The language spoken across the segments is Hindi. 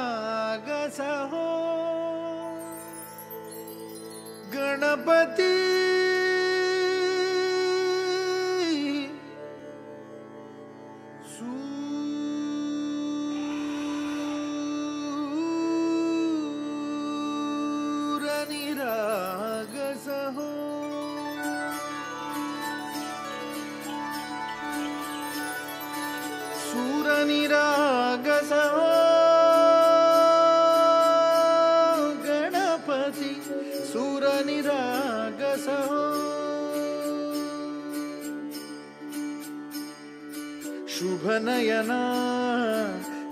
सूरनिरागसहो गणपति सूरनिरागसहो सूरनिरागसहो गणपति सूरनिरागसहो शुभनयना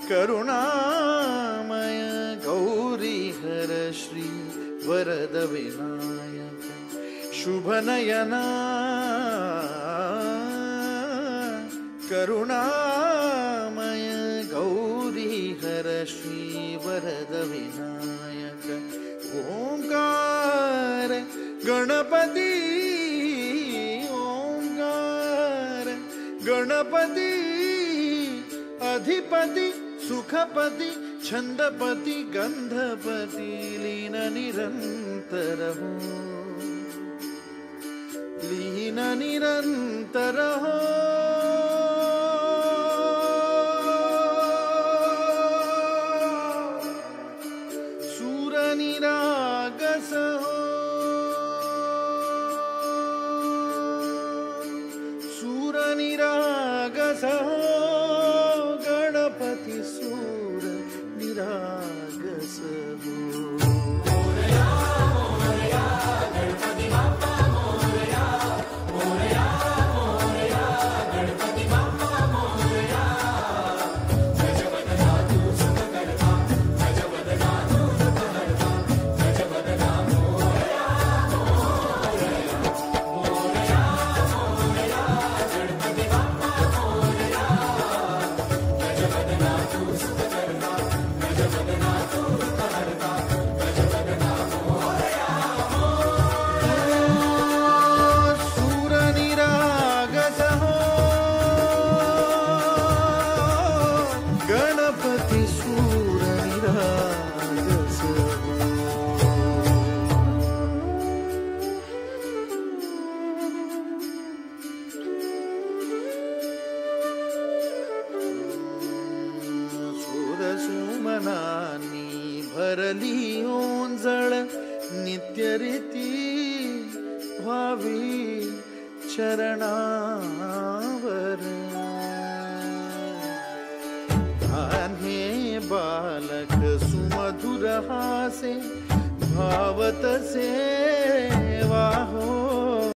करुणामय गौरीहर श्री वरद विनायक शुभनयना करुणामय गौरीहर श्री वरद विनायक ओंकार गणपति ओंकार गणपति अधिपति सुखपति छंदपति गंधपति लीन निरंतर हो लीन निरंतर हो सूरनिरागस हो सूरनिरागस हो गणपति सूरनिरागस हो सुमनानी भरली ओंजळ नित्य रीती व्हावी चरणावर आन्हे बालक सुमधुर हासे भावतसे